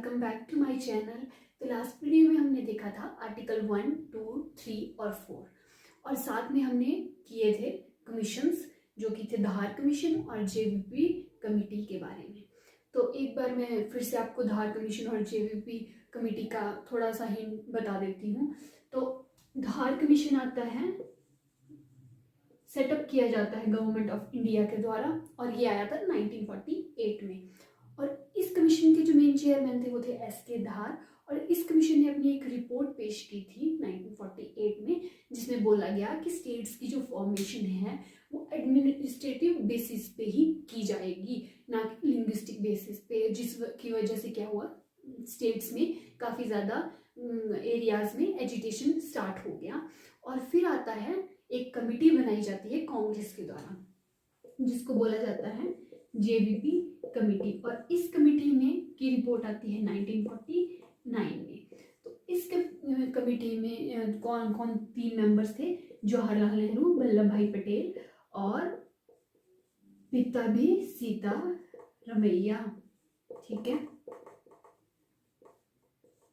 Welcome back to my channel. तो last video में हमने देखा था आर्टिकल 1, 2, 3 और 4 और साथ में हमने किए थे कमीशंस जो कि थे धार कमीशन और जेवीपी कमेटी के बारे में। तो एक बार मैं फिर से आपको धार कमीशन और जेवीपी कमेटी का थोड़ा सा हिंट बता देती हूँ। तो धार कमीशन आता है, सेटअप किया जाता है गवर्नमेंट ऑफ इंडिया के द्वारा और ये आया था 1948 में। और इस कमीशन के जो मेन चेयरमैन थे वो थे एस.के. धार और इस कमीशन ने अपनी एक रिपोर्ट पेश की थी 1948 में, जिसमें बोला गया कि स्टेट्स की जो फॉर्मेशन है वो एडमिनिस्ट्रेटिव बेसिस पे ही की जाएगी, ना कि लिंग्विस्टिक बेसिस पे, जिसकी वजह से क्या हुआ, स्टेट्स में काफ़ी ज़्यादा एरियाज में एजिटेशन स्टार्ट हो गया। और फिर आता है एक कमेटी बनाई जाती है कांग्रेस के द्वारा जिसको बोला जाता है जेवीपी कमेटी, और इस कमेटी में की रिपोर्ट आती है 1949 में। तो इस कमेटी में कौन कौन 3 मेंबर्स थे, जवाहरलाल नेहरू, वल्लभ भाई पटेल और पिताभी सीतारमैया। ठीक है,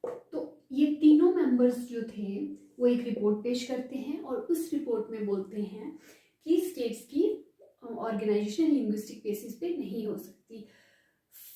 तो ये तीनों मेंबर्स जो थे वो एक रिपोर्ट पेश करते हैं और उस रिपोर्ट में बोलते हैं कि स्टेट्स की ऑर्गेनाइजेशन लिंग्विस्टिक बेसिस पे नहीं हो सकती।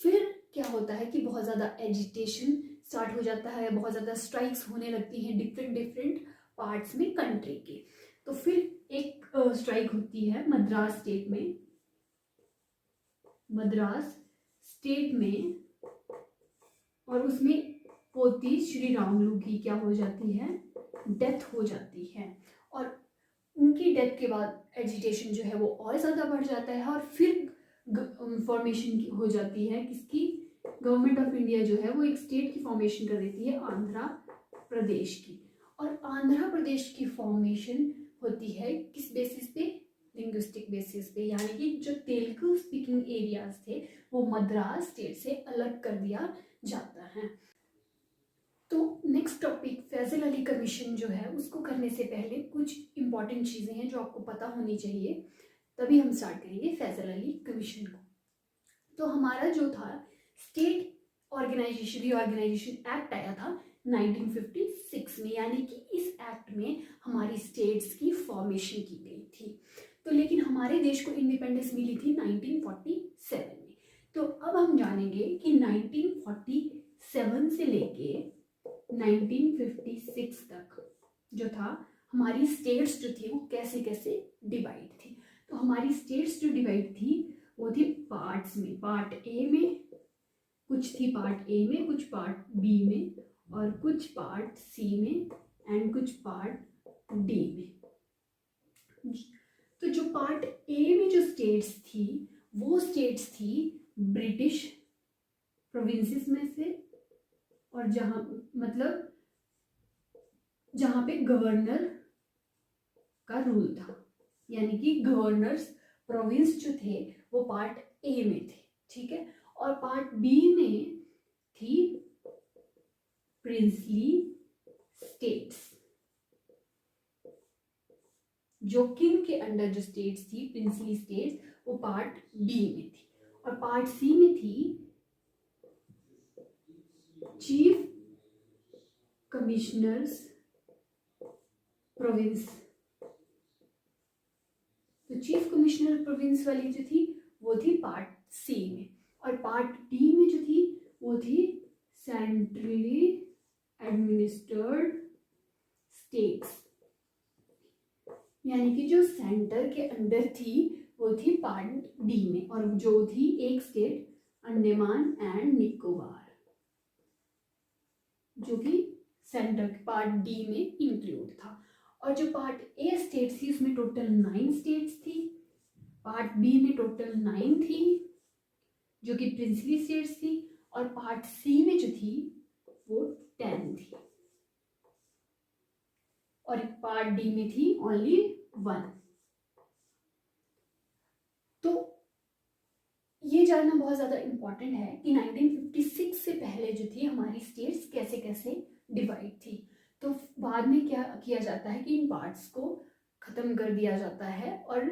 फिर क्या होता है कि बहुत ज़्यादा एजिटेशन स्टार्ट हो जाता है, बहुत ज़्यादा स्ट्राइक्स होने लगती हैं डिफरेंट पार्ट्स में कंट्री के। तो फिर एक स्ट्राइक होती है मद्रास स्टेट में और उसमें पोती श्री रामलू की क्या हो जाती है, डेथ हो जाती है। और उनकी डेथ के बाद एजिटेशन जो है वो और ज़्यादा बढ़ जाता है और फिर फॉर्मेशन हो जाती है किसकी, गवर्नमेंट ऑफ इंडिया जो है वो एक स्टेट की फॉर्मेशन कर देती है आंध्र प्रदेश की। और आंध्र प्रदेश की फॉर्मेशन होती है किस बेसिस पे, लिंग्विस्टिक बेसिस पे, यानी कि जो तेलुगु स्पीकिंग एरियाज थे वो मद्रास स्टेट से अलग कर दिया जाता है। तो next topic Fazal Ali commission जो है उसको करने से पहले कुछ इंपॉर्टेंट चीज़ें हैं जो आपको पता होनी चाहिए, तभी हम स्टार्ट करेंगे फैजल अली कमीशन को। तो हमारा जो था स्टेट ऑर्गेनाइजेशन रीऑर्गेनाइजेशन एक्ट आया था 1956 में, यानी कि इस एक्ट में हमारी स्टेट्स की फॉर्मेशन की गई थी। तो लेकिन हमारे देश को इंडिपेंडेंस मिली थी 1947 में। तो अब हम जानेंगे कि 1947 से लेके 1956 तक जो था हमारी स्टेट्स जो थी वो कैसे कैसे डिवाइड थी। तो हमारी स्टेट्स जो डिवाइड थी वो थी पार्ट्स में, पार्ट ए में कुछ थी, पार्ट ए में कुछ, पार्ट बी में और कुछ पार्ट सी में एंड कुछ पार्ट डी में। तो जो पार्ट ए में जो स्टेट्स थी वो स्टेट्स थी ब्रिटिश प्रोविंसेस में से, और जहां मतलब जहां पे गवर्नर का रूल था, यानी कि गवर्नर्स प्रोविंस जो थे वो पार्ट ए में थे। ठीक है, और पार्ट बी में थी प्रिंसली स्टेट्स, जो किंग के अंडर जो स्टेट्स थी प्रिंसली स्टेट्स वो पार्ट बी में थी। और पार्ट सी में थी चीफ कमिश्नर्स प्रोविंस। तो चीफ कमिश्नर प्रोविंस वाली जो थी वो थी पार्ट सी में, और पार्ट डी में जो थी वो थी सेंट्रली एडमिनिस्टर्ड स्टेट्स, यानी कि जो सेंटर के अंडर थी वो थी पार्ट डी में, और जो थी एक स्टेट अंडमान एंड निकोबार जो कि सेंटर पार्ट डी में इंक्लूड था। और जो पार्ट ए स्टेट थी उसमें टोटल 9 स्टेट्स थी, पार्ट बी में टोटल 9 थी जो कि प्रिंसली स्टेट्स थी, और पार्ट सी में जो थी वो 10 थी, और पार्ट डी में थी ओनली 1। तो ये जानना बहुत ज़्यादा इम्पॉर्टेंट है कि 1956 से पहले जो थी हमारी स्टेट्स कैसे कैसे डिवाइड थी। तो बाद में क्या किया जाता है कि इन पार्ट्स को ख़त्म कर दिया जाता है और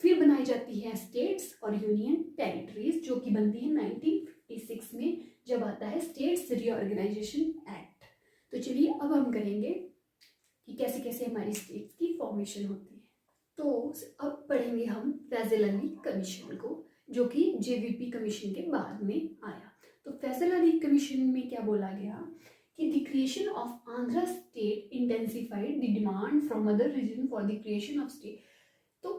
फिर बनाई जाती है स्टेट्स और यूनियन टेरिटरीज, जो कि बनती है 1956 में, जब आता है स्टेट्स रीऑर्गेनाइजेशन एक्ट। तो चलिए अब हम करेंगे कि कैसे कैसे हमारी स्टेट्स की फॉर्मेशन होती है। तो अब पढ़ेंगे हम फैजल अली कमीशन को, जो कि जेवीपी कमीशन के बाद में आया। तो फैजल अली कमीशन में क्या बोला गया कि the creation of Andhra state intensified the demand from other region for the creation of state. तो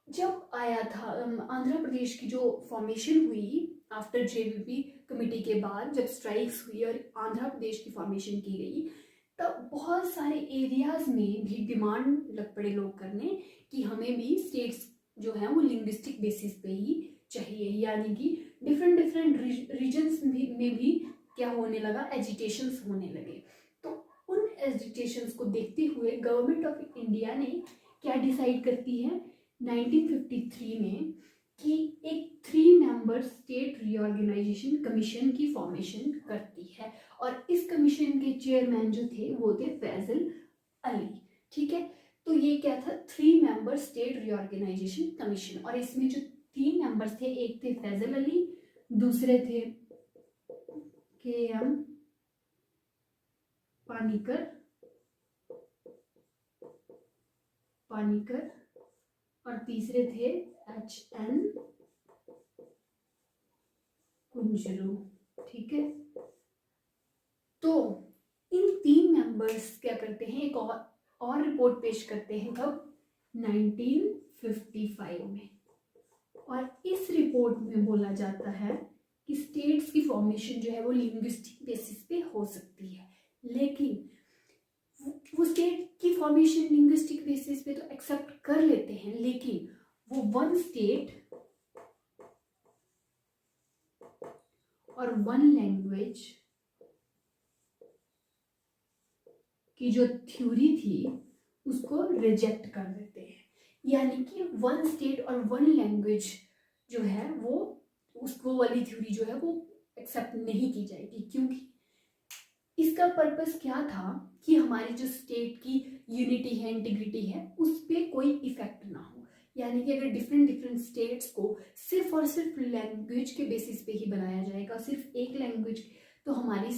जब आया था आंध्र प्रदेश की जो फॉर्मेशन हुई आफ्टर जेवीपी कमेटी के बाद, जब स्ट्राइक्स हुई और आंध्र प्रदेश की फॉर्मेशन की गई, तब बहुत सारे एरियाज में भी डिमांड लग पड़े लोग करने कि हमें भी स्टेट्स जो है वो लिंग्विस्टिक बेसिस पे ही चाहिए, यानी कि डिफरेंट डिफरेंट रीजन्स में भी क्या होने लगा, एजिटेशंस होने लगे। तो उन एजिटेशंस को देखते हुए गवर्नमेंट ऑफ इंडिया ने क्या डिसाइड करती है 1953 में कि एक 3 मेंबर स्टेट रीऑर्गेनाइजेशन कमीशन की फॉर्मेशन करती है, और इस कमीशन के चेयरमैन जो थे वो थे फैजल अली। ठीक है, तो ये क्या था, 3 मेंबर स्टेट रीऑर्गेनाइजेशन कमीशन, और इसमें जो 3 मेंबर्स थे, एक थे फैजल अली, दूसरे थे KM पानीकर और तीसरे थे HN कुंजरू। ठीक है, तो इन 3 मेंबर्स क्या करते हैं, एक और रिपोर्ट पेश करते हैं, कब, 1955 में। और इस रिपोर्ट में बोला जाता है कि स्टेट्स की फॉर्मेशन जो है वो लिंग्विस्टिक बेसिस पे हो सकती है, लेकिन वो स्टेट की फॉर्मेशन लिंग्विस्टिक बेसिस पे तो एक्सेप्ट कर लेते हैं, लेकिन वो 1 स्टेट और 1 लैंग्वेज की जो थ्योरी थी उसको रिजेक्ट कर देते हैं, यानी कि 1 स्टेट और 1 लैंग्वेज जो है वो उसको वाली थ्योरी जो है वो एक्सेप्ट नहीं की जाएगी, क्योंकि इसका पर्पस क्या था कि हमारी जो स्टेट की यूनिटी है, इंटीग्रिटी है, उस पर कोई इफेक्ट ना हो। यानी कि अगर डिफरेंट डिफरेंट स्टेट्स को सिर्फ और सिर्फ लैंग्वेज के बेसिस पे ही बनाया जाएगा, सिर्फ एक लैंग्वेज, तो हमारी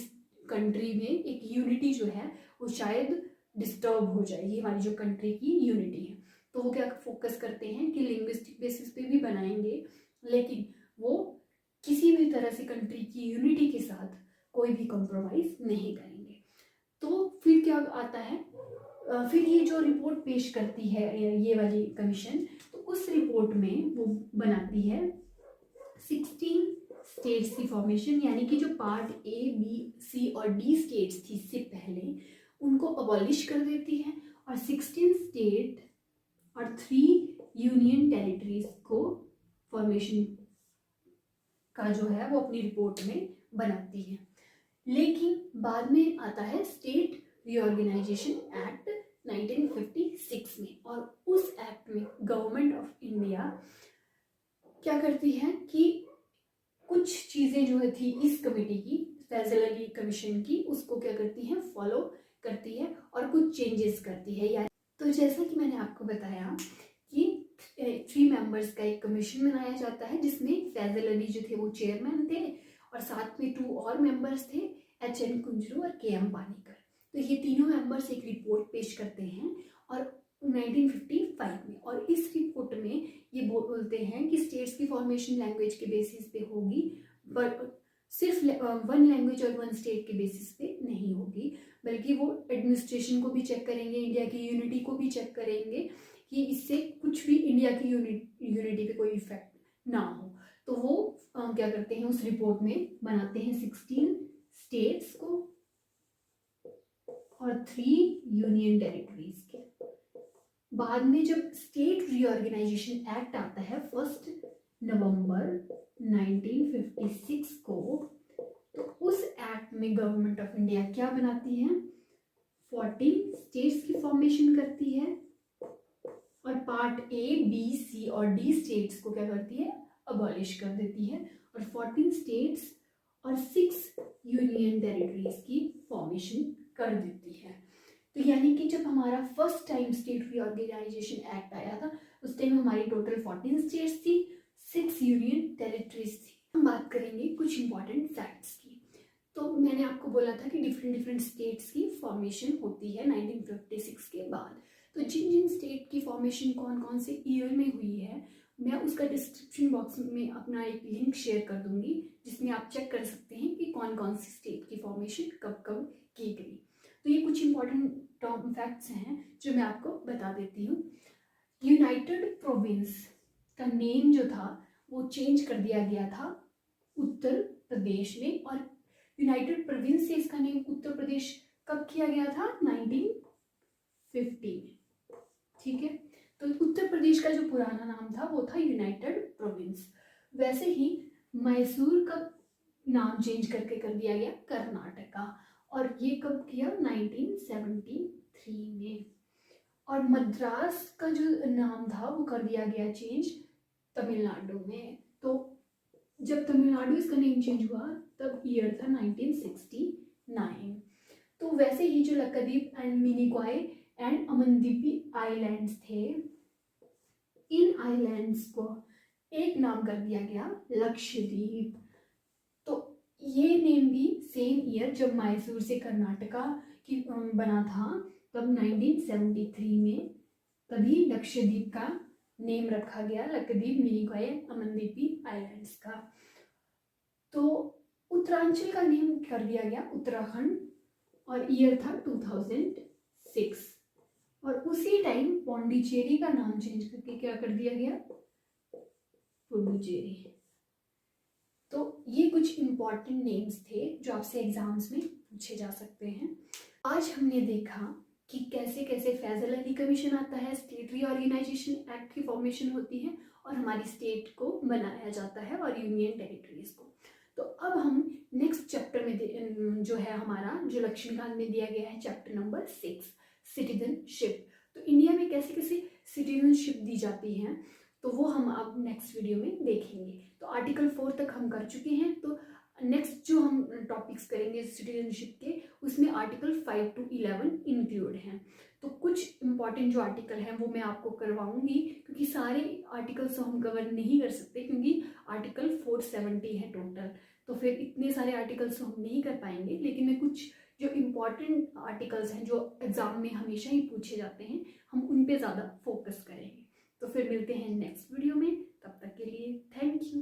कंट्री में एक यूनिटी जो है वो शायद डिस्टर्ब हो जाएगी, हमारी जो कंट्री की यूनिटी है। तो वो क्या फोकस करते हैं कि लिंग्विस्टिक बेसिस पे भी बनाएंगे, लेकिन वो किसी भी तरह से कंट्री की यूनिटी के साथ कोई भी कॉम्प्रोमाइज नहीं करेंगे। तो फिर क्या आता है, फिर ये जो रिपोर्ट पेश करती है ये वाली कमीशन, तो उस रिपोर्ट में वो बनाती है 16 स्टेट्स की फॉर्मेशन, यानी कि जो पार्ट A, B, C और D स्टेट्स थी इससे पहले, उनको अबॉलिश कर देती है, और 16 स्टेट और 3 यूनियन टेरिटरीज को फॉर्मेशन का जो है वो अपनी रिपोर्ट में बनाती है। लेकिन बाद में आता है स्टेट रीऑर्गेनाइजेशन एक्ट 1956 में, और उस एक्ट में गवर्नमेंट ऑफ इंडिया क्या करती है कि कुछ चीज़ें जो थी इस कमेटी की, फैजल अली कमीशन की, उसको क्या करती है, फॉलो करती है और कुछ चेंजेस करती है। यानी तो जैसा कि मैंने आपको बताया कि 3 मेंबर्स का एक कमीशन बनाया जाता है, जिसमें फैजल अली जो थे वो चेयरमैन थे, और साथ में 2 और मेंबर्स थे, HN कुंजरू और KM पानीकर। तो ये तीनों मेंबर्स एक रिपोर्ट पेश करते हैं और 1955 में, और इस रिपोर्ट में ये बोलते हैं कि स्टेट्स की फॉर्मेशन लैंग्वेज के बेसिस पे होगी, बट सिर्फ 1 लैंग्वेज और 1 स्टेट के बेसिस पे नहीं होगी, बल्कि वो एडमिनिस्ट्रेशन को भी चेक करेंगे, इंडिया की यूनिटी को भी चेक करेंगे कि इससे कुछ भी इंडिया की यूनिटी पे कोई इफेक्ट ना हो। तो वो क्या करते हैं, उस रिपोर्ट में बनाते हैं 16 स्टेट्स को और 3 यूनियन टेरिटरीज के। बाद में जब स्टेट रीऑर्गेनाइजेशन एक्ट आता है 1 नवंबर 1956 को, तो उस एक्ट में गवर्नमेंट ऑफ इंडिया क्या बनाती है, 14 स्टेट्स की फॉर्मेशन करती है, और पार्ट A, B, C और D स्टेट्स को क्या करती है, अबॉलिश कर देती है, और 14 स्टेट्स और 6 यूनियन टेरिटरीज की फॉर्मेशन कर देती है। तो यानी कि जब हमारा first time state reorganisation act आया था, उस टाइम टाइम हमारी टोटल 14 स्टेट्स थी, 6 यूनियन टेरिटरीज थी। हम बात करेंगे कुछ इंपॉर्टेंट फैक्ट्स की। तो मैंने आपको बोला था कि डिफरेंट स्टेट्स की फॉर्मेशन होती है 1956 के बाद। तो जिन जिन स्टेट की फॉर्मेशन कौन कौन से ईयर में हुई है, मैं उसका डिस्क्रिप्शन बॉक्स में अपना एक लिंक शेयर कर दूंगी, जिसमें आप चेक कर सकते हैं कि कौन कौन सी स्टेट की फॉर्मेशन कब कब की गई। तो ये कुछ इंपॉर्टेंट टर्म फैक्ट्स हैं जो मैं आपको बता देती हूँ। यूनाइटेड प्रोविंस का नेम जो था वो चेंज कर दिया गया था उत्तर प्रदेश में, और यूनाइटेड प्रोविंस से इसका नेम उत्तर प्रदेश कब किया गया था? 1950 में। ठीक है, तो उत्तर प्रदेश का जो पुराना नाम था वो था यूनाइटेड प्रोविंस। वैसे ही मैसूर का नाम चेंज करके कर दिया गया कर्नाटका, और ये कब किया? 1973 में। और मद्रास का जो नाम था वो कर दिया गया चेंज तमिलनाडु में। तो जब तमिलनाडु इसका नेम चेंज हुआ तब ईयर था 1969। तो वैसे ही जो Lakshadweep and Minicoy and Amindivi islands थे, इन आइलैंड्स को एक नाम कर दिया गया लक्षद्वीप। तो ये नेम भी सेम ईयर जब मैसूर से कर्नाटका की बना था तब 1973 में, तभी लक्षद्वीप का नेम रखा गया, लक्षद्वीप मिनिकॉय अमनदीपी आइलैंड्स का। तो उत्तरांचल का नेम कर दिया गया उत्तराखंड, और ईयर था 2006। और उसी टाइम पौंडीचेरी का नाम चेंज करके क्या कर दिया गया? पुडुचेरी। तो ये कुछ इंपॉर्टेंट नेम्स थे जो आपसे एग्जाम्स में पूछे जा सकते हैं। आज हमने देखा कि कैसे कैसे फैजल अली कमीशन आता है, स्टेट रीऑर्गेनाइजेशन एक्ट की फॉर्मेशन होती है, और हमारी स्टेट को बनाया जाता है और यूनियन टेरिटरीज को। तो अब हम नेक्स्ट चैप्टर में जो है हमारा, जो लक्ष्मीकांत में दिया गया है, चैप्टर नंबर 6 सिटीजनशिप। तो इंडिया में कैसे कैसे सिटीजनशिप दी जाती है तो वो हम अब नेक्स्ट वीडियो में देखेंगे। तो आर्टिकल 4 तक हम कर चुके हैं। तो नेक्स्ट जो हम टॉपिक्स करेंगे सिटीजनशिप के, उसमें आर्टिकल 5 to 11 इंक्लूड हैं। तो कुछ इंपॉर्टेंट जो आर्टिकल हैं वो मैं आपको करवाऊंगी, क्योंकि सारे आर्टिकल्स हम कवर नहीं कर सकते, क्योंकि आर्टिकल 470 है टोटल। तो फिर इतने सारे आर्टिकल्स हम नहीं कर पाएंगे, लेकिन मैं कुछ जो इम्पॉर्टेंट आर्टिकल्स हैं जो एग्जाम में हमेशा ही पूछे जाते हैं, हम उन पे ज़्यादा फोकस करेंगे। तो फिर मिलते हैं नेक्स्ट वीडियो में, तब तक के लिए थैंक यू।